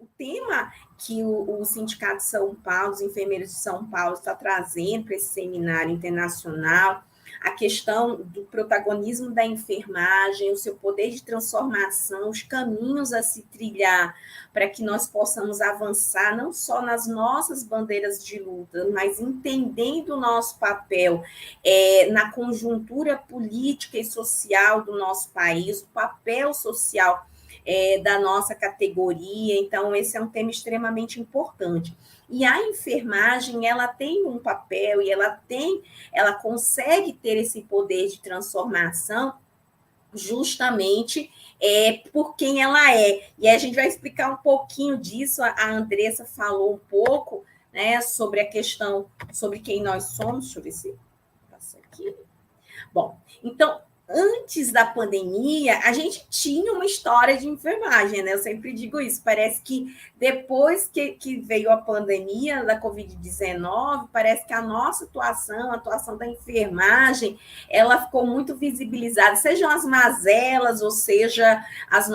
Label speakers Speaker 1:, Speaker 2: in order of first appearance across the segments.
Speaker 1: o tema que o Sindicato de São Paulo, os enfermeiros de São Paulo, está trazendo para esse seminário internacional, a questão do protagonismo da enfermagem, o seu poder de transformação, os caminhos a se trilhar para que nós possamos avançar não só nas nossas bandeiras de luta, mas entendendo o nosso papel na conjuntura política e social do nosso país, o papel social da nossa categoria. Então, esse é um tema extremamente importante. E a enfermagem, ela tem um papel e ela consegue ter esse poder de transformação justamente por quem ela é. E a gente vai explicar um pouquinho disso, a Andressa falou um pouco, né, sobre a questão, sobre quem nós somos. Deixa eu ver se passa aqui. Bom, então, antes da pandemia, a gente tinha uma história de enfermagem, né? Eu sempre digo isso. Parece que depois que veio a pandemia da Covid-19, parece que a nossa atuação, a atuação da enfermagem, ela ficou muito visibilizada, sejam as mazelas, ou sejam as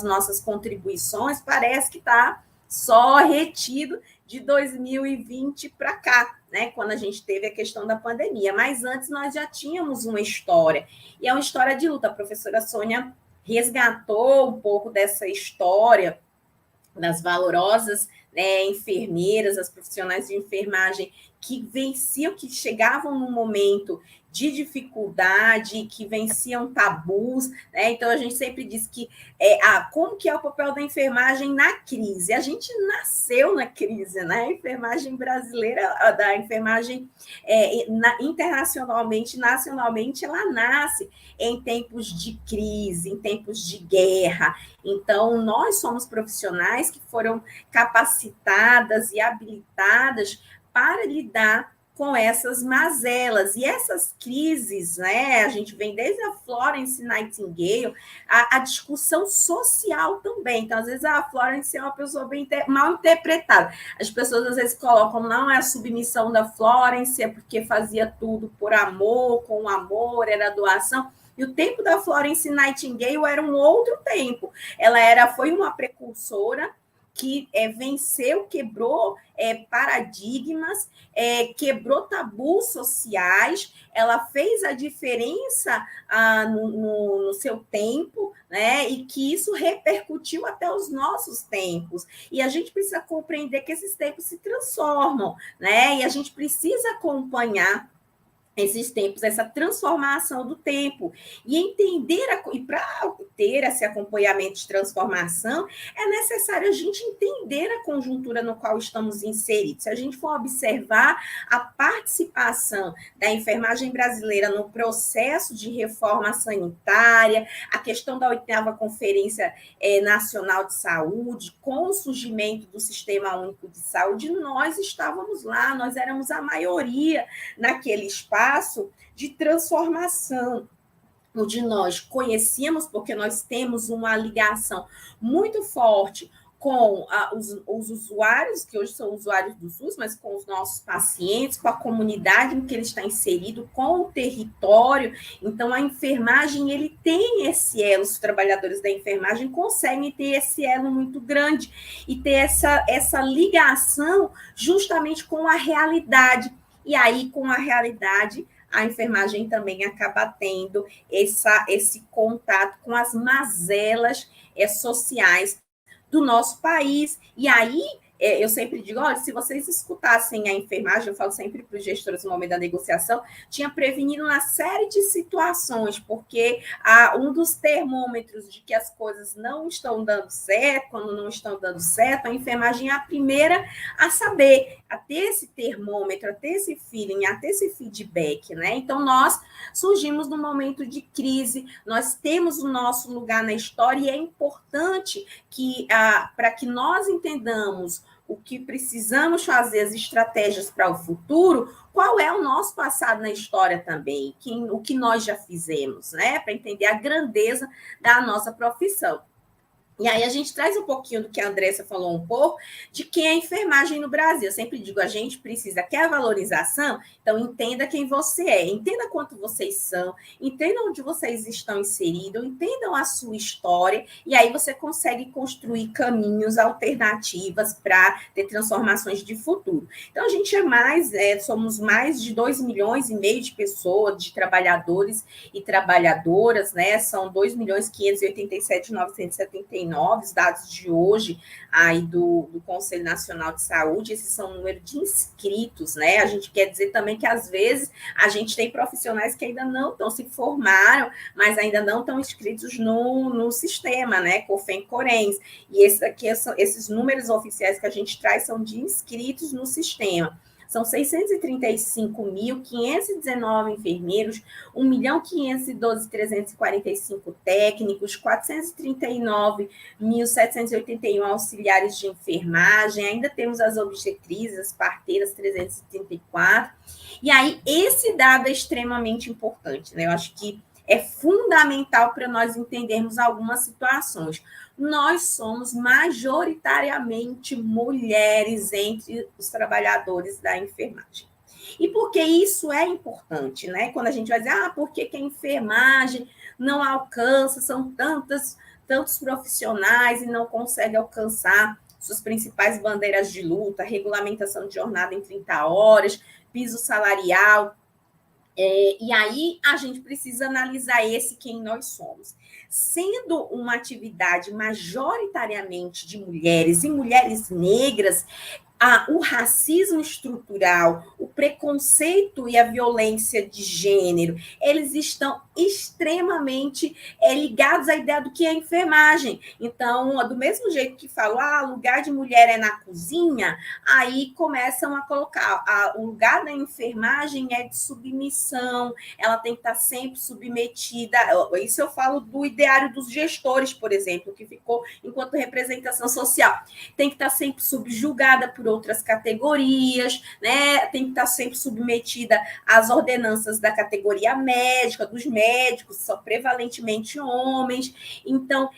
Speaker 1: nossas contribuições, parece que está só retido de 2020 para cá, né, quando a gente teve a questão da pandemia. Mas antes nós já tínhamos uma história, e é uma história de luta. A professora Sônia resgatou um pouco dessa história das valorosas, né, enfermeiras, as profissionais de enfermagem que venciam, que chegavam num momento de dificuldade, que venciam tabus, né? Então a gente sempre diz que como que é o papel da enfermagem na crise? A gente nasceu na crise, né? A enfermagem brasileira, da enfermagem internacionalmente, nacionalmente, ela nasce em tempos de crise, em tempos de guerra. Então, nós somos profissionais que foram capacitadas e habilitadas para lidar com essas mazelas. E essas crises, né, a gente vem desde a Florence Nightingale, a discussão social também. Então, às vezes, a Florence é uma pessoa mal interpretada. As pessoas, às vezes, colocam, não é a submissão da Florence, é porque fazia tudo por amor, com amor, era doação. E o tempo da Florence Nightingale era um outro tempo. Ela foi uma precursora que venceu, quebrou paradigmas, quebrou tabus sociais, ela fez a diferença no seu tempo, né? E que isso repercutiu até os nossos tempos. E a gente precisa compreender que esses tempos se transformam, né? E a gente precisa acompanhar esses tempos, essa transformação do tempo, e entender, e para ter esse acompanhamento de transformação, é necessário a gente entender a conjuntura no qual estamos inseridos. Se a gente for observar a participação da enfermagem brasileira no processo de reforma sanitária, a questão da 8ª Conferência Nacional de Saúde, com o surgimento do Sistema Único de Saúde, nós estávamos lá, nós éramos a maioria naquele espaço de transformação, onde nós conhecíamos, porque nós temos uma ligação muito forte com os usuários, que hoje são usuários do SUS, mas com os nossos pacientes, com a comunidade em que ele está inserido, com o território. Então, a enfermagem, ele tem esse elo, os trabalhadores da enfermagem conseguem ter esse elo muito grande e ter essa ligação justamente com a realidade. E aí, com a realidade, a enfermagem também acaba tendo esse contato com as mazelas sociais do nosso país. E aí, eu sempre digo, olha, se vocês escutassem a enfermagem, eu falo sempre para os gestores no momento da negociação, tinha prevenido uma série de situações, porque um dos termômetros de que as coisas não estão dando certo, quando não estão dando certo, a enfermagem é a primeira a saber, a ter esse termômetro, a ter esse feeling, a ter esse feedback, né? Então, nós surgimos num momento de crise, nós temos o nosso lugar na história e é importante que, para que nós entendamos o que precisamos fazer, as estratégias para o futuro, qual é o nosso passado na história também, o que nós já fizemos, né? Para entender a grandeza da nossa profissão. E aí a gente traz um pouquinho do que a Andressa falou um pouco, de quem é a enfermagem no Brasil. Eu sempre digo, a gente precisa, quer valorização? Então entenda quem você é, entenda quanto vocês são, entendam onde vocês estão inseridos, entendam a sua história, e aí você consegue construir caminhos alternativas para ter transformações de futuro. Então a gente somos mais de 2,5 milhões de pessoas, de trabalhadores e trabalhadoras, né? São 2.587.979 os dados de hoje aí do Conselho Nacional de Saúde. Esses são o número de inscritos, né? A gente quer dizer também que, às vezes, a gente tem profissionais que ainda não estão, se formaram, mas ainda não estão inscritos no sistema, né? COFEM, CORENS. E esses números oficiais que a gente traz são de inscritos no sistema. São 635.519 enfermeiros, 1.512.345 técnicos, 439.781 auxiliares de enfermagem, ainda temos as obstetrizes, as parteiras, 334. E aí, esse dado é extremamente importante, né? Eu acho que é fundamental para nós entendermos algumas situações. Nós somos majoritariamente mulheres entre os trabalhadores da enfermagem. E por que isso é importante, né? Quando a gente vai dizer, por que a enfermagem não alcança, são tantos profissionais e não consegue alcançar suas principais bandeiras de luta, regulamentação de jornada em 30 horas, piso salarial. E aí a gente precisa analisar quem nós somos. Sendo uma atividade majoritariamente de mulheres e mulheres negras, o racismo estrutural, o preconceito e a violência de gênero, eles estão extremamente ligados à ideia do que é enfermagem. Então, do mesmo jeito que falam, lugar de mulher é na cozinha, aí começam a colocar, o lugar da enfermagem é de submissão, ela tem que estar sempre submetida. Isso eu falo do ideário dos gestores, por exemplo, que ficou enquanto representação social. Tem que estar sempre subjugada por outras categorias, né? Tem que estar sempre submetida às ordenanças da categoria médica, dos médicos, são prevalentemente homens. Então,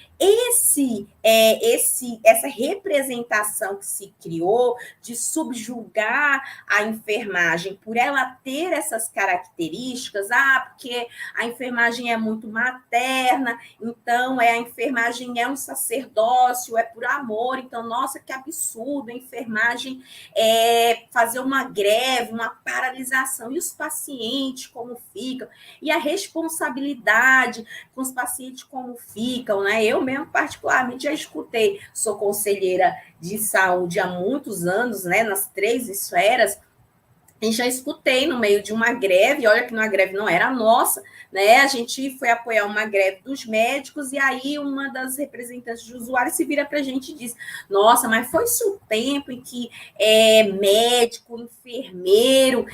Speaker 1: essa representação que se criou de subjugar a enfermagem por ela ter essas características, porque a enfermagem é muito materna, então a enfermagem é um sacerdócio, é por amor, então, nossa, que absurdo, a enfermagem fazer uma greve, uma paralisação, e os pacientes como ficam, e a responsabilidade com os pacientes como ficam, né? Eu mesmo, particularmente, já escutei, sou conselheira de saúde há muitos anos, né, nas 3 esferas, e já escutei no meio de uma greve, olha que uma greve não era nossa, né? A gente foi apoiar uma greve dos médicos, e aí uma das representantes de usuários se vira para a gente e diz: nossa, mas foi-se o tempo em que médico, enfermeiro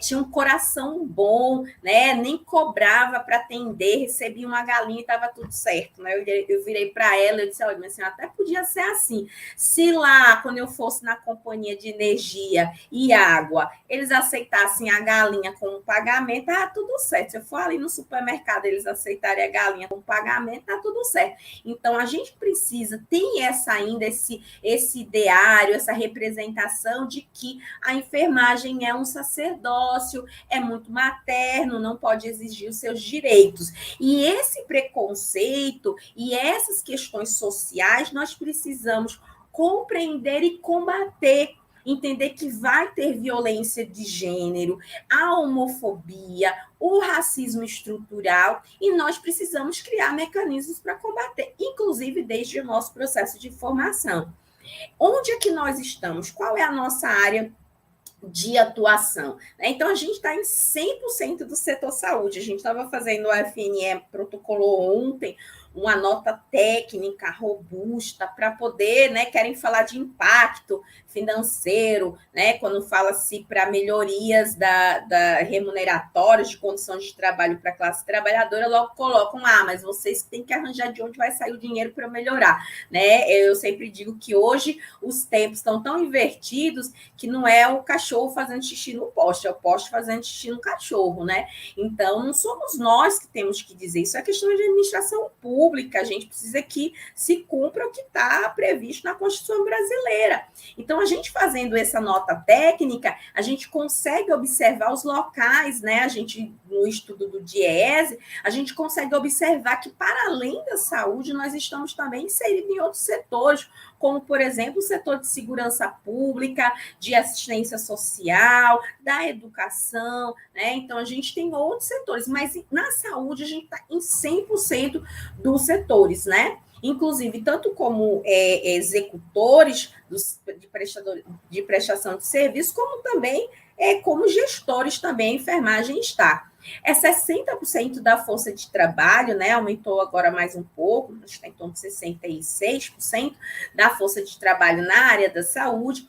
Speaker 1: tinha um coração bom, né? Nem cobrava para atender, recebia uma galinha e estava tudo certo, né? Eu virei para ela e disse: olha, minha senhora, até podia ser assim. Se lá, quando eu fosse na companhia de energia e água, eles aceitassem a galinha como pagamento, tudo certo. Se eu for ali no supermercado, eles aceitarem a galinha como pagamento, tudo certo. Então, a gente precisa, tem ainda esse ideário, essa representação de que a enfermagem é um sacerdócio, é muito materno, não pode exigir os seus direitos. E esse preconceito e essas questões sociais, nós precisamos compreender e combater, entender que vai ter violência de gênero, a homofobia, o racismo estrutural, e nós precisamos criar mecanismos para combater, inclusive desde o nosso processo de formação. Onde é que nós estamos? Qual é a nossa área de atuação? Então, a gente está em 100% do setor saúde. A gente estava fazendo, o FNE protocolou ontem uma nota técnica robusta para poder, né, querem falar de impacto financeiro, né, quando fala-se para melhorias da remuneratórias, de condições de trabalho para a classe trabalhadora, logo colocam, mas vocês têm que arranjar de onde vai sair o dinheiro para melhorar, né? Eu sempre digo que hoje os tempos estão tão invertidos que não é o cachorro fazendo xixi no poste, é o poste fazendo xixi no cachorro, né? Então, não somos nós que temos que dizer, isso é questão de administração pública, pública, a gente precisa que se cumpra o que está previsto na Constituição brasileira. Então, a gente fazendo essa nota técnica, a gente consegue observar os locais, né? A gente, no estudo do DIEESE, a gente consegue observar que, para além da saúde, nós estamos também inseridos em outros setores, como, por exemplo, o setor de segurança pública, de assistência social, da educação, né? Então, a gente tem outros setores, mas na saúde a gente está em 100% dos setores, né? Inclusive, tanto como executores de prestação de serviço, como também como gestores também, a enfermagem está. É 60% da força de trabalho, né? Aumentou agora mais um pouco, está em torno de 66% da força de trabalho na área da saúde.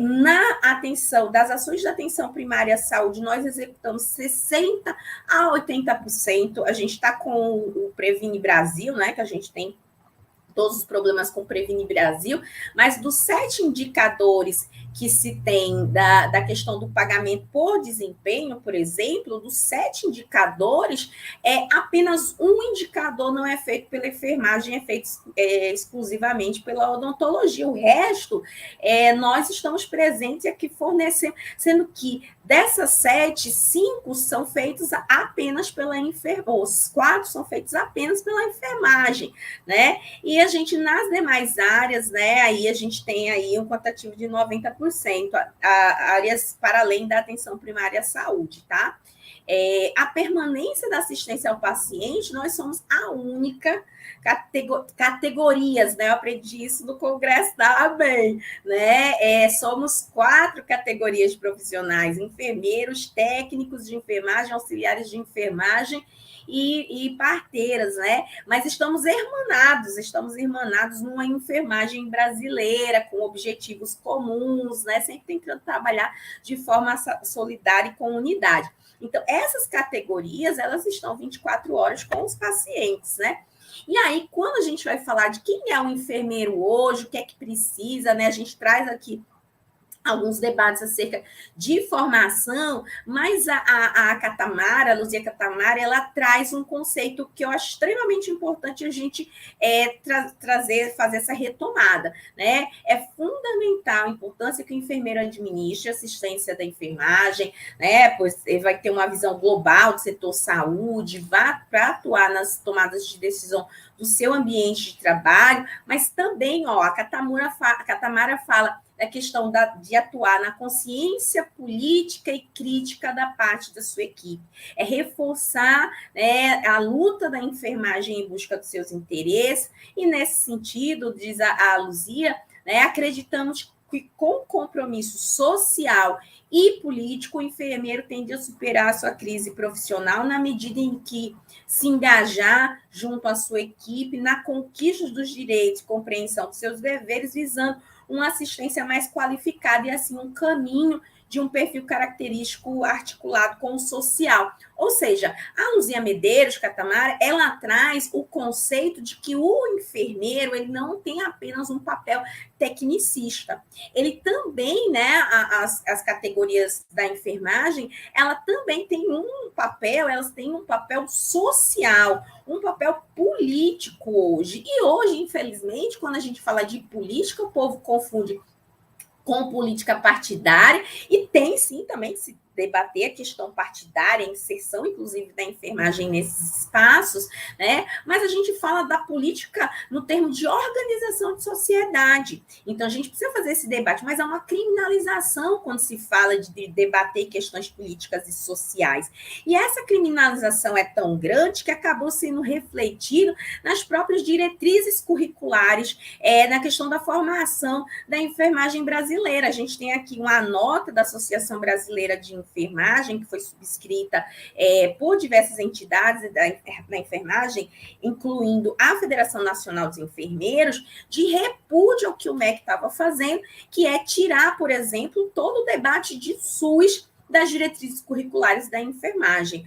Speaker 1: Na atenção, das ações da atenção primária à saúde, nós executamos 60% a 80%. A gente está com o Previne Brasil, né? Que a gente tem todos os problemas com o Previne Brasil, mas dos 7 indicadores que se tem da questão do pagamento por desempenho, por exemplo, dos 7 indicadores, apenas um indicador não é feito pela enfermagem, é feito exclusivamente pela odontologia. O resto, nós estamos presentes aqui fornecendo, sendo que dessas 7, 5 são feitos apenas pela enfermagem, os 4 são feitos apenas pela enfermagem, né? E a gente, nas demais áreas, né, aí a gente tem aí um quantitativo de 90%, áreas para além da atenção primária à saúde, tá? A permanência da assistência ao paciente, nós somos a única categorias, né? Eu aprendi isso no Congresso da ABEM, né? Somos 4 categorias de profissionais: enfermeiros, técnicos de enfermagem, auxiliares de enfermagem e parteiras, né? Mas estamos irmanados numa enfermagem brasileira, com objetivos comuns, né? Sempre tentando trabalhar de forma solidária e com unidade. Então, essas categorias, elas estão 24 horas com os pacientes, né? E aí, quando a gente vai falar de quem é o enfermeiro hoje, o que é que precisa, né? A gente traz aqui alguns debates acerca de formação, mas a Catamara, a Luzia Catamara, ela traz um conceito que eu acho extremamente importante a gente fazer essa retomada, né? É fundamental a importância que o enfermeiro administre a assistência da enfermagem, né? Pois ele vai ter uma visão global do setor saúde, vá para atuar nas tomadas de decisão do seu ambiente de trabalho, mas também, a Catamara fala a questão de atuar na consciência política e crítica da parte da sua equipe. É reforçar, né, a luta da enfermagem em busca dos seus interesses, e nesse sentido, diz a Luzia, né, acreditamos que com compromisso social e político, o enfermeiro tende a superar a sua crise profissional na medida em que se engajar junto à sua equipe na conquista dos direitos, compreensão dos seus deveres, visando uma assistência mais qualificada e, assim, um caminho de um perfil característico articulado com o social. Ou seja, a Luzia Medeiros, Catamara, ela traz o conceito de que o enfermeiro, ele não tem apenas um papel tecnicista. Ele também, né, as categorias da enfermagem, ela também tem elas têm um papel social, um papel político hoje. E hoje, infelizmente, quando a gente fala de política, o povo confunde com política partidária, e tem sim também se debater a questão partidária, a inserção, inclusive, da enfermagem nesses espaços, né? Mas a gente fala da política no termo de organização de sociedade. Então, a gente precisa fazer esse debate, mas há uma criminalização quando se fala de debater questões políticas e sociais. E essa criminalização é tão grande que acabou sendo refletido nas próprias diretrizes curriculares, na questão da formação da enfermagem brasileira. A gente tem aqui uma nota da Associação Brasileira de Enfermagem, que foi subscrita por diversas entidades da enfermagem, incluindo a Federação Nacional dos Enfermeiros, de repúdio ao que o MEC estava fazendo, que é tirar, por exemplo, todo o debate de SUS das diretrizes curriculares da enfermagem,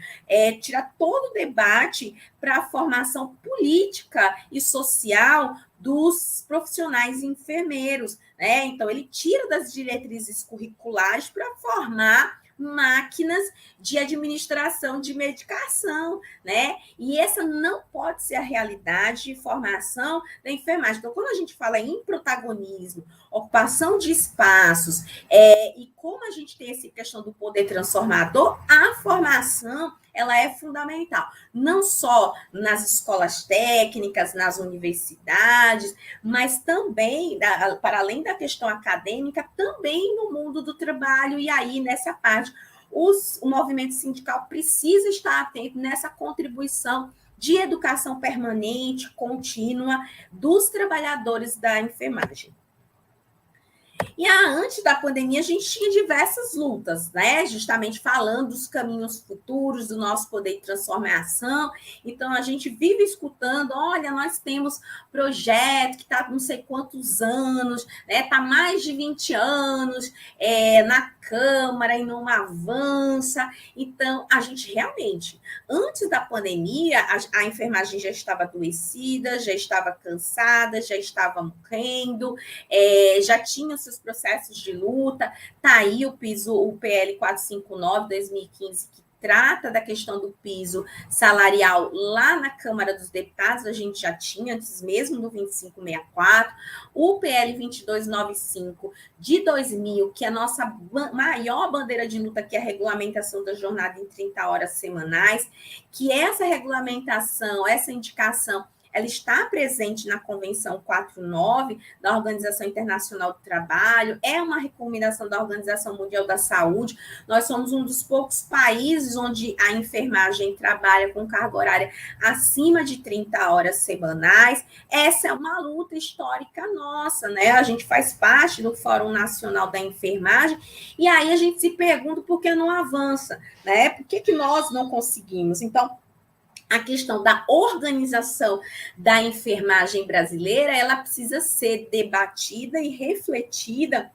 Speaker 1: tirar todo o debate para a formação política e social dos profissionais enfermeiros, né? Então, ele tira das diretrizes curriculares para formar máquinas de administração de medicação, né? E essa não pode ser a realidade de formação da enfermagem. Então, quando a gente fala em protagonismo, ocupação de espaços, e como a gente tem essa questão do poder transformador, a formação ela é fundamental, não só nas escolas técnicas, nas universidades, mas também, para além da questão acadêmica, também no mundo do trabalho, e aí nessa parte, o movimento sindical precisa estar atento nessa contribuição de educação permanente, contínua, dos trabalhadores da enfermagem. E antes da pandemia, a gente tinha diversas lutas, né? Justamente falando dos caminhos futuros, do nosso poder de transformação. Então, a gente vive escutando, olha, nós temos projeto que está não sei quantos anos, né? Está mais de 20 anos na Câmara e não avança. Então, a gente realmente, antes da pandemia, a enfermagem já estava adoecida, já estava cansada, já estava morrendo, já tinha seus processos de luta. Está aí o PL 459, 2015, que trata da questão do piso salarial lá na Câmara dos Deputados, a gente já tinha, antes mesmo do 2564, o PL 2295 de 2000, que é a nossa maior bandeira de luta, que é a regulamentação da jornada em 30 horas semanais, que essa regulamentação, essa indicação, ela está presente na Convenção 49 da Organização Internacional do Trabalho, é uma recomendação da Organização Mundial da Saúde. Nós somos um dos poucos países onde a enfermagem trabalha com carga horária acima de 30 horas semanais. Essa é uma luta histórica nossa, né? A gente faz parte do Fórum Nacional da Enfermagem, e aí a gente se pergunta por que não avança, né? Por que nós não conseguimos? Então, a questão da organização da enfermagem brasileira, ela precisa ser debatida e refletida,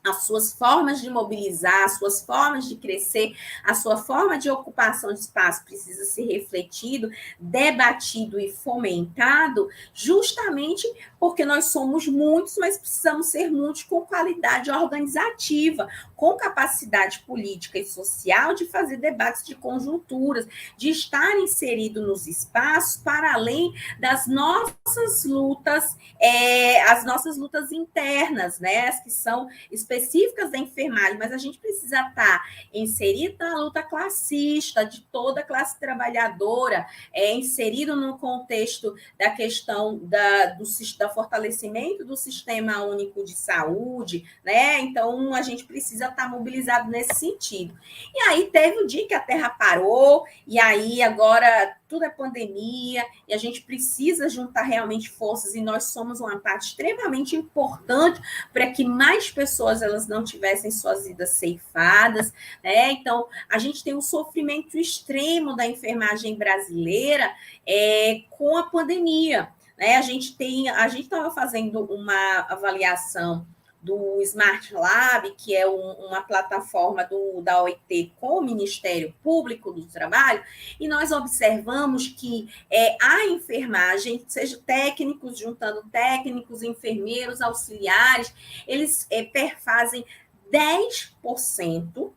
Speaker 1: as suas formas de mobilizar, as suas formas de crescer, a sua forma de ocupação de espaço precisa ser refletido, debatido e fomentado, justamente porque nós somos muitos, mas precisamos ser muitos com qualidade organizativa, com capacidade política e social de fazer debates de conjunturas, de estar inserido nos espaços para além das nossas lutas, as nossas lutas internas, né, as que são específicas da enfermagem, mas a gente precisa estar inserido na luta classista de toda a classe trabalhadora, inserido no contexto da questão do fortalecimento do Sistema Único de Saúde, né? Então, a gente precisa estar mobilizado nesse sentido. E aí teve o dia que a Terra parou, e aí agora tudo é pandemia, e a gente precisa juntar realmente forças, e nós somos uma parte extremamente importante para que mais pessoas elas não tivessem suas vidas ceifadas, né? Então, a gente tem um sofrimento extremo da enfermagem brasileira com a pandemia, né? A gente estava fazendo uma avaliação do Smart Lab, que é uma plataforma da OIT com o Ministério Público do Trabalho, e nós observamos que a enfermagem, seja técnicos, juntando técnicos, enfermeiros, auxiliares, eles perfazem 10%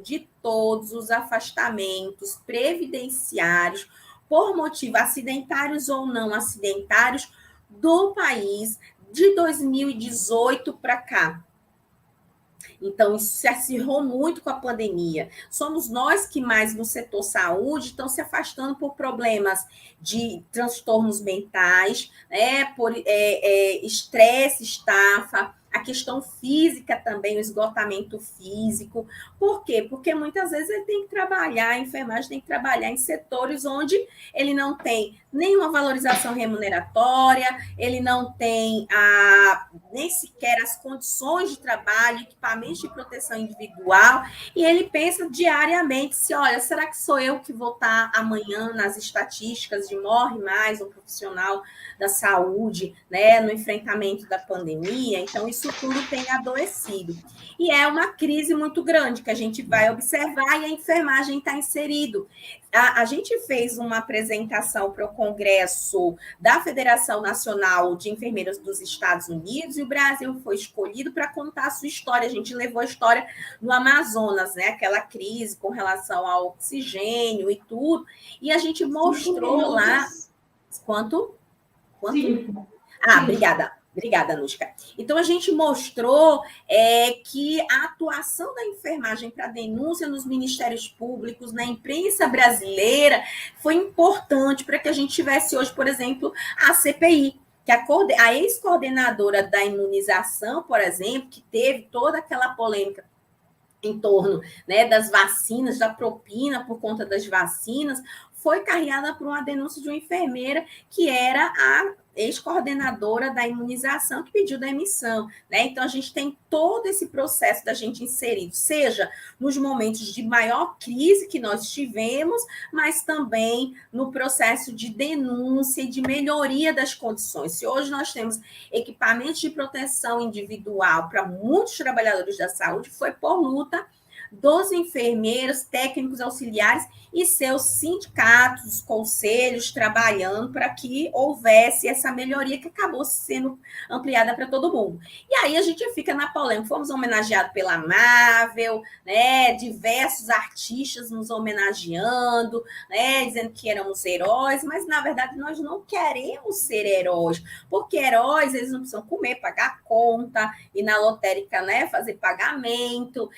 Speaker 1: de todos os afastamentos previdenciários por motivo acidentários ou não acidentários do país de 2018 para cá. Então, isso se acirrou muito com a pandemia. Somos nós que mais no setor saúde estão se afastando por problemas de transtornos mentais, né, por estresse, estafa, a questão física também, o esgotamento físico. Por quê? Porque muitas vezes ele tem que trabalhar, a enfermagem tem que trabalhar em setores onde ele não tem nenhuma valorização remuneratória, ele não tem nem sequer as condições de trabalho, equipamentos de proteção individual, e ele pensa diariamente se, olha, será que sou eu que vou estar amanhã nas estatísticas de morre mais um profissional da saúde, né, no enfrentamento da pandemia? Então, isso tudo tem adoecido. E é uma crise muito grande que a gente vai observar, e a enfermagem está inserido. A gente fez uma apresentação para o congresso da Federação Nacional de Enfermeiras dos Estados Unidos, e o Brasil foi escolhido para contar a sua história. A gente levou a história no Amazonas, né? Aquela crise com relação ao oxigênio e tudo, e a gente mostrou lá... Quanto?
Speaker 2: Cinco.
Speaker 1: Ah, obrigada. Obrigada, Nuska. Então, a gente mostrou que a atuação da enfermagem para denúncia nos ministérios públicos, na imprensa brasileira, foi importante para que a gente tivesse hoje, por exemplo, a CPI, que a ex-coordenadora da imunização, por exemplo, que teve toda aquela polêmica em torno, né, das vacinas, da propina por conta das vacinas, foi carreada por uma denúncia de uma enfermeira que era a ex-coordenadora da imunização que pediu demissão, né? Então, a gente tem todo esse processo da gente inserido, seja nos momentos de maior crise que nós tivemos, mas também no processo de denúncia e de melhoria das condições. Se hoje nós temos equipamentos de proteção individual para muitos trabalhadores da saúde, foi por luta dos enfermeiros, técnicos auxiliares e seus sindicatos, conselhos, trabalhando para que houvesse essa melhoria que acabou sendo ampliada para todo mundo. E aí a gente fica na polêmica. Fomos homenageados pela Marvel, né? Diversos artistas nos homenageando, né? Dizendo que éramos heróis, mas na verdade nós não queremos ser heróis, porque heróis eles não precisam comer, pagar conta, ir na lotérica, né? Fazer pagamento,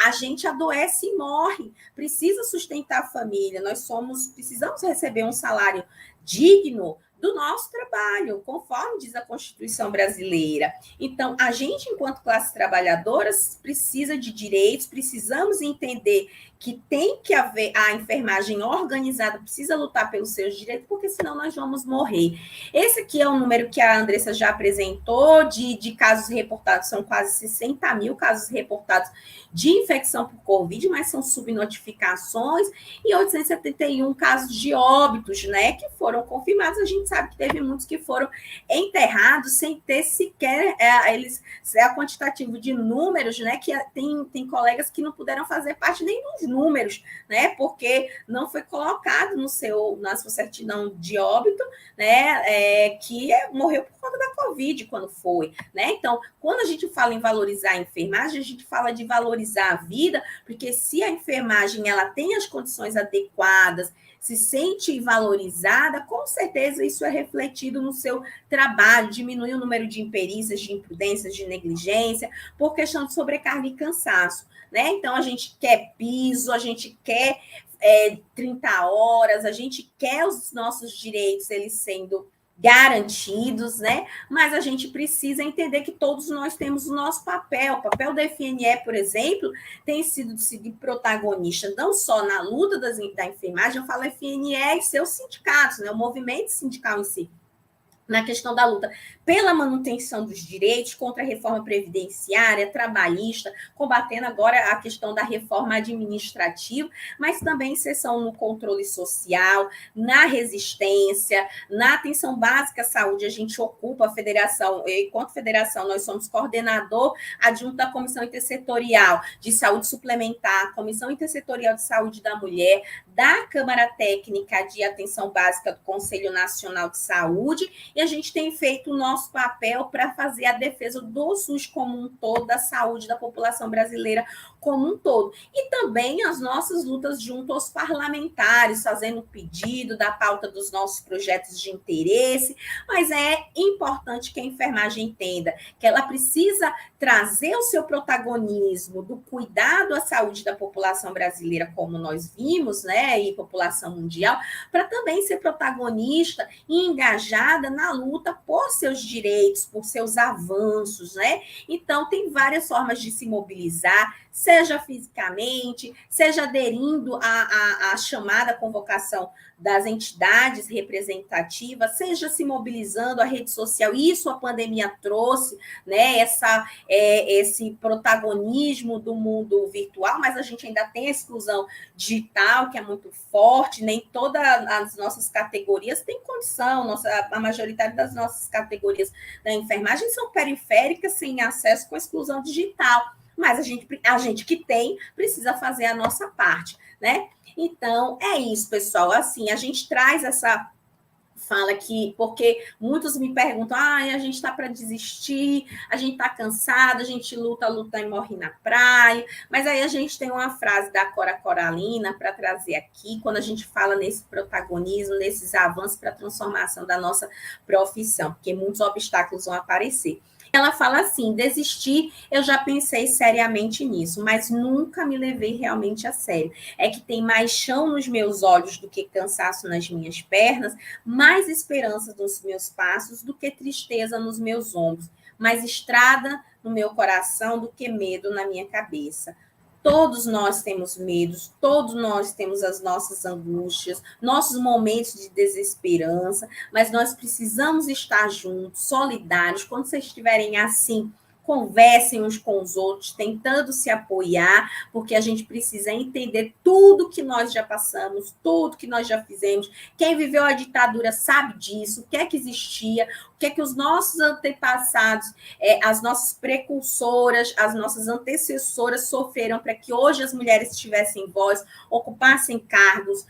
Speaker 1: a gente adoece e morre, precisa sustentar a família, precisamos receber um salário digno do nosso trabalho, conforme diz a Constituição brasileira. Então, a gente, enquanto classe trabalhadora, precisa de direitos, precisamos entender que tem que haver a enfermagem organizada, precisa lutar pelos seus direitos, porque senão nós vamos morrer. Esse aqui é o número que a Andressa já apresentou de casos reportados, são quase 60 mil casos reportados de infecção por Covid, mas são subnotificações, e 871 casos de óbitos, né, que foram confirmados. A gente sabe que teve muitos que foram enterrados sem ter sequer a quantitativo de números, né, que tem colegas que não puderam fazer parte nem dos números, né, porque não foi colocado na sua certidão de óbito, né, que morreu por conta da Covid quando foi, né. Então, quando a gente fala em valorizar a enfermagem, a gente fala de valorizar a vida, porque se a enfermagem ela tem as condições adequadas, se sente valorizada, com certeza isso é refletido no seu trabalho, diminui o número de imperícias, de imprudências, de negligência, por questão de sobrecarga e cansaço, né? Então, a gente quer piso, a gente quer 30 horas, a gente quer os nossos direitos, eles sendo garantidos, né? Mas a gente precisa entender que todos nós temos o nosso papel. O papel da FNE, por exemplo, tem sido de protagonista não só na luta da enfermagem, eu falo FNE e seus sindicatos, né? O movimento sindical em si, na questão da luta pela manutenção dos direitos, contra a reforma previdenciária, trabalhista, combatendo agora a questão da reforma administrativa, mas também seção no controle social, na resistência, na atenção básica à saúde. A gente ocupa a federação, enquanto federação, nós somos coordenador adjunto da Comissão Intersetorial de Saúde Suplementar, Comissão Intersetorial de Saúde da Mulher, da Câmara Técnica de Atenção Básica do Conselho Nacional de Saúde, e a gente tem feito o nosso papel para fazer a defesa do SUS como um todo, da saúde da população brasileira como um todo. E também as nossas lutas junto aos parlamentares, fazendo pedido da pauta dos nossos projetos de interesse, mas é importante que a enfermagem entenda que ela precisa trazer o seu protagonismo do cuidado à saúde da população brasileira, como nós vimos, né, e população mundial, para também ser protagonista e engajada na luta por seus direitos, por seus avanços, né? Então, tem várias formas de se mobilizar, seja fisicamente, seja aderindo à chamada convocação das entidades representativas, seja se mobilizando a rede social. Isso a pandemia trouxe, né? Esse protagonismo do mundo virtual, mas a gente ainda tem a exclusão digital, que é muito forte, nem todas as nossas categorias têm condição, a majoritária das nossas categorias da enfermagem são periféricas, sem acesso, com exclusão digital. Mas a gente que tem precisa fazer a nossa parte, né? Então, é isso, pessoal. Assim, a gente traz fala que, porque muitos me perguntam, a gente está para desistir, a gente está cansado, a gente luta e morre na praia, mas aí a gente tem uma frase da Cora Coralina para trazer aqui, quando a gente fala nesse protagonismo, nesses avanços para a transformação da nossa profissão, porque muitos obstáculos vão aparecer. Ela fala assim, desistir, eu já pensei seriamente nisso, mas nunca me levei realmente a sério. É que tem mais chão nos meus olhos do que cansaço nas minhas pernas, mais esperança nos meus passos do que tristeza nos meus ombros, mais estrada no meu coração do que medo na minha cabeça. Todos nós temos medos, todos nós temos as nossas angústias, nossos momentos de desesperança, mas nós precisamos estar juntos, solidários. Quando vocês estiverem assim, conversem uns com os outros, tentando se apoiar, porque a gente precisa entender tudo que nós já passamos, tudo que nós já fizemos. Quem viveu a ditadura sabe disso, o que é que existia, o que é que os nossos antepassados, as nossas precursoras, as nossas antecessoras sofreram para que hoje as mulheres tivessem voz, ocupassem cargos,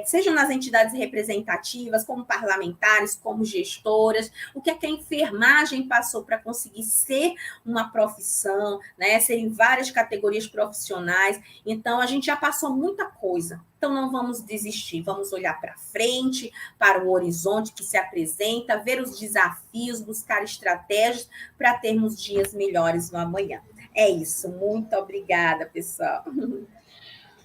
Speaker 1: sejam nas entidades representativas, como parlamentares, como gestoras, o que é que a enfermagem passou para conseguir ser uma profissão, né? Serem várias categorias profissionais. Então, a gente já passou muita coisa. Então, não vamos desistir, vamos olhar para frente, para o horizonte que se apresenta, ver os desafios, buscar estratégias para termos dias melhores no amanhã. É isso. Muito obrigada, pessoal.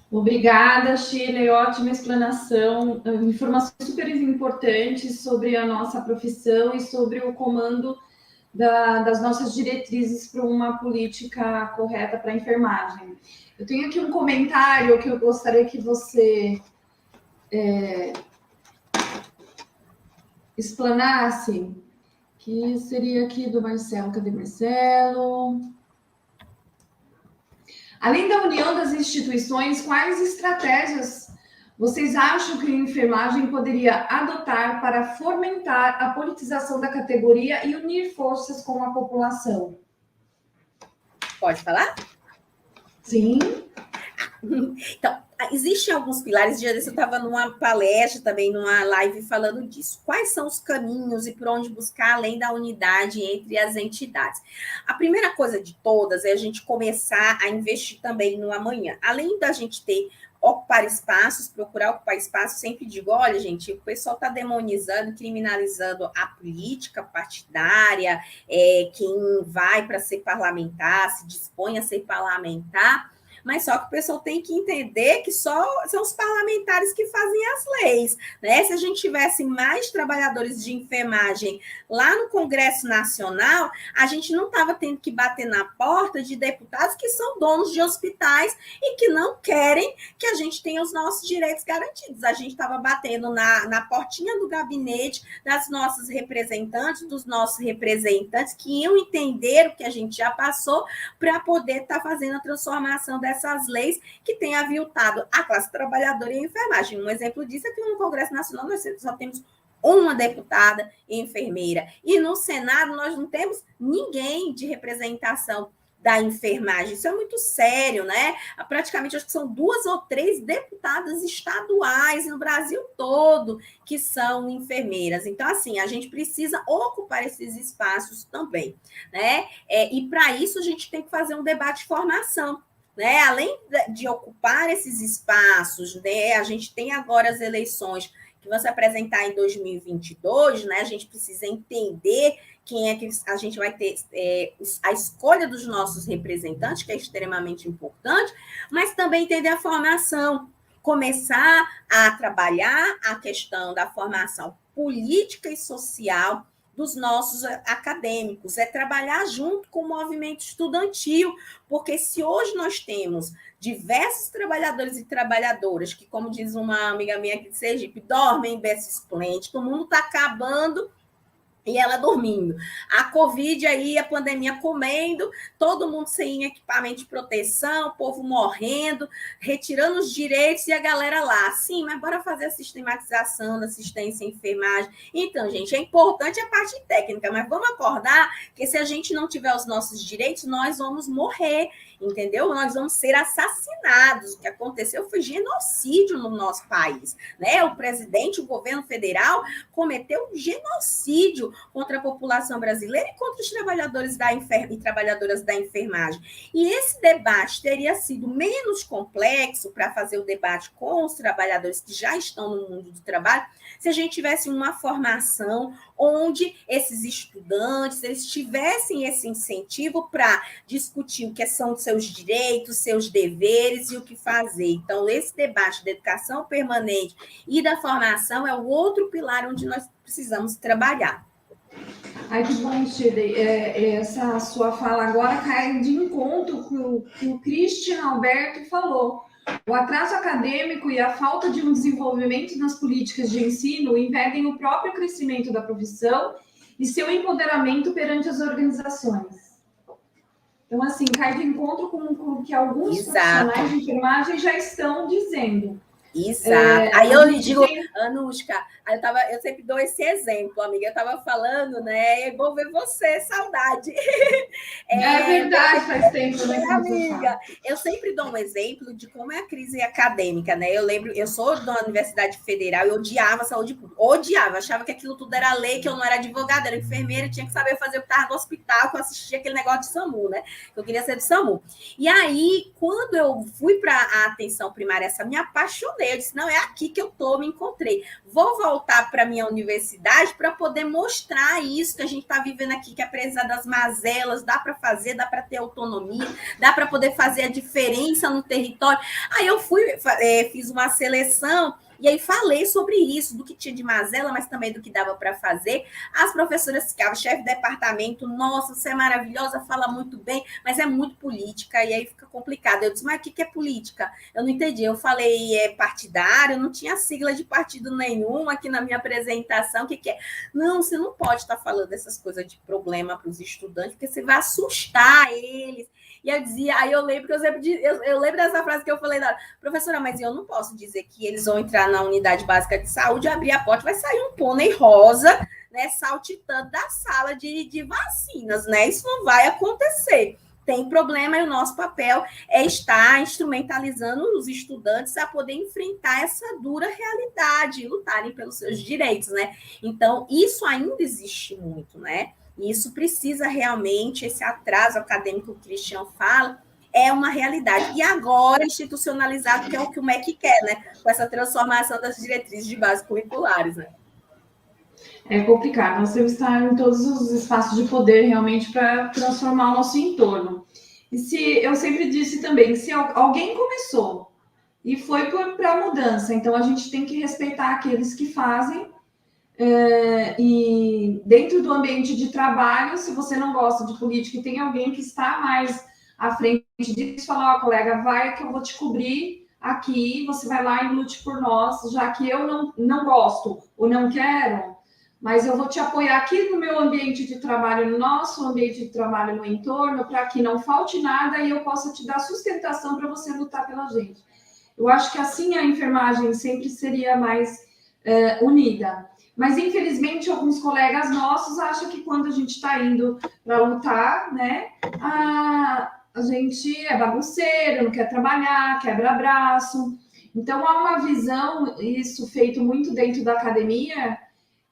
Speaker 2: Obrigada, Shirley. Ótima explanação. Informações super importantes sobre a nossa profissão e sobre o comando das nossas diretrizes para uma política correta para a enfermagem. Eu tenho aqui um comentário que eu gostaria que você explanasse, que seria aqui do Marcelo. Cadê Marcelo? Além da união das instituições, quais estratégias vocês acham que a enfermagem poderia adotar para fomentar a politização da categoria e unir forças com a população?
Speaker 1: Pode falar?
Speaker 2: Sim.
Speaker 1: Então, existem alguns pilares. Dia desse eu estava numa palestra, também numa live, falando disso. Quais são os caminhos e por onde buscar, além da unidade entre as entidades? A primeira coisa de todas é a gente começar a investir também no amanhã. Além da gente ter ocupar espaços, procurar ocupar espaços, sempre digo, olha, gente, o pessoal está demonizando, criminalizando a política partidária, quem vai para ser parlamentar, se dispõe a ser parlamentar, mas só que o pessoal tem que entender que só são os parlamentares que fazem as leis, né? Se a gente tivesse mais trabalhadores de enfermagem lá no Congresso Nacional, a gente não estava tendo que bater na porta de deputados que são donos de hospitais e que não querem que a gente tenha os nossos direitos garantidos. A gente estava batendo na portinha do gabinete das nossas representantes, dos nossos representantes, que iam entender o que a gente já passou para poder estar fazendo a transformação dessas leis que têm aviltado a classe trabalhadora e a enfermagem. Um exemplo disso é que no Congresso Nacional nós só temos uma deputada enfermeira. E no Senado nós não temos ninguém de representação da enfermagem. Isso é muito sério, né? Praticamente, acho que são 2 ou 3 deputadas estaduais no Brasil todo que são enfermeiras. Então, assim, a gente precisa ocupar esses espaços também, né? E para isso a gente tem que fazer um debate de formação. Né? Além de ocupar esses espaços, né? A gente tem agora as eleições que vão se apresentar em 2022, né? A gente precisa entender quem é que a gente vai ter, a escolha dos nossos representantes, que é extremamente importante, mas também entender a formação, começar a trabalhar a questão da formação política e social dos nossos acadêmicos, é trabalhar junto com o movimento estudantil, porque se hoje nós temos diversos trabalhadores e trabalhadoras que, como diz uma amiga minha aqui de Sergipe, dormem em berço esplêndido, o mundo está acabando e ela dormindo. A Covid aí, a pandemia comendo, todo mundo sem equipamento de proteção, o povo morrendo, retirando os direitos e a galera lá. Sim, mas bora fazer a sistematização da assistência e enfermagem. Então, gente, é importante a parte técnica, mas vamos acordar que se a gente não tiver os nossos direitos, nós vamos morrer, entendeu? Nós vamos ser assassinados. O que aconteceu foi genocídio no nosso país, né? O presidente, o governo federal cometeu um genocídio contra a população brasileira e contra os trabalhadores e trabalhadoras da enfermagem. E esse debate teria sido menos complexo para fazer o debate com os trabalhadores que já estão no mundo do trabalho se a gente tivesse uma formação onde esses estudantes eles tivessem esse incentivo para discutir o que são seus direitos, seus deveres e o que fazer. Então, esse debate da educação permanente e da formação é o outro pilar onde nós precisamos trabalhar.
Speaker 2: Ai, que bom, Shirley. Essa sua fala agora cai de encontro com o que o Christian Alberto falou. O atraso acadêmico e a falta de um desenvolvimento nas políticas de ensino impedem o próprio crescimento da profissão e seu empoderamento perante as organizações. Então, assim, cai de encontro com o que alguns profissionais de enfermagem já estão dizendo.
Speaker 1: Exato. Aí eu lhe digo, Anushka, eu sempre dou esse exemplo, amiga. Eu estava falando, né? Eu vou ver você, saudade.
Speaker 2: É verdade, faz tempo, né?
Speaker 1: Amiga, eu sempre dou um exemplo de como é a crise acadêmica, né? Eu lembro, eu sou da Universidade Federal e odiava a saúde pública. Odiava, achava que aquilo tudo era lei, que eu não era advogada, era enfermeira, tinha que saber fazer o que estava no hospital, que eu assistia aquele negócio de SAMU, né? Eu queria ser do SAMU. E aí, quando eu fui para a atenção primária, me apaixonei. Eu disse, não, é aqui que eu tô, me encontrei. Vou voltar para a minha universidade para poder mostrar isso que a gente está vivendo aqui, que apesar das mazelas, dá para fazer, dá para ter autonomia, dá para poder fazer a diferença no território. Aí eu fiz uma seleção e aí falei sobre isso, do que tinha de mazela, mas também do que dava para fazer. As professoras ficavam, chefe de departamento, nossa, você é maravilhosa, fala muito bem, mas é muito política, e aí fica complicado. Eu disse, mas o que é política? Eu não entendi. Eu falei, partidário, não tinha sigla de partido nenhum aqui na minha apresentação. O que é? Não, você não pode estar falando essas coisas de problema para os estudantes, porque você vai assustar eles. E eu dizia, aí eu lembro que eu lembro dessa frase que eu falei, professora, mas eu não posso dizer que eles vão entrar na unidade básica de saúde, abrir a porta, vai sair um pônei rosa, né, saltitando da sala de vacinas, né? Isso não vai acontecer. Tem problema e o nosso papel é estar instrumentalizando os estudantes a poder enfrentar essa dura realidade e lutarem pelos seus direitos, né? Então, isso ainda existe muito, né? E isso precisa realmente, esse atraso acadêmico que o Christian fala, é uma realidade. E agora institucionalizado, que é o que o MEC quer, né? Com essa transformação das diretrizes de base curriculares, né?
Speaker 2: É complicado, nós temos que estar em todos os espaços de poder realmente para transformar o nosso entorno. E se eu sempre disse também, se alguém começou e foi para a mudança, então a gente tem que respeitar aqueles que fazem. E dentro do ambiente de trabalho, se você não gosta de política e tem alguém que está mais à frente disso, fala, colega, vai que eu vou te cobrir aqui, você vai lá e lute por nós, já que eu não gosto ou não quero, mas eu vou te apoiar aqui no meu ambiente de trabalho, no nosso ambiente de trabalho, no entorno, para que não falte nada e eu possa te dar sustentação para você lutar pela gente. Eu acho que assim a enfermagem sempre seria mais unida. Mas, infelizmente, alguns colegas nossos acham que quando a gente está indo para lutar, né, a gente é bagunceiro, não quer trabalhar, quebra braço. Então, há uma visão, isso feito muito dentro da academia,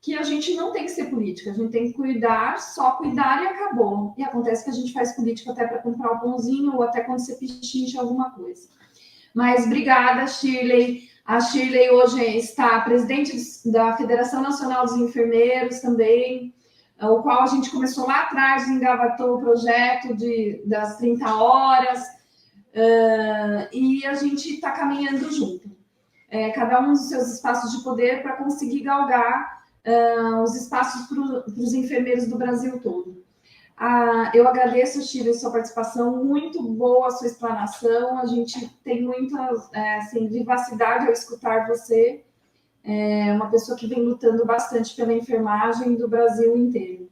Speaker 2: que a gente não tem que ser política, a gente tem que cuidar, só cuidar e acabou. E acontece que a gente faz política até para comprar o pãozinho ou até quando você pichincha alguma coisa. Mas, obrigada, Shirley. A Shirley hoje está presidente da Federação Nacional dos Enfermeiros também, o qual a gente começou lá atrás, engavatou o projeto das 30 horas, e a gente está caminhando junto. Cada um dos seus espaços de poder para conseguir galgar os espaços para os enfermeiros do Brasil todo. Eu agradeço, Shirley, sua participação, muito boa a sua explanação, a gente tem muita vivacidade ao escutar você, é uma pessoa que vem lutando bastante pela enfermagem do Brasil inteiro.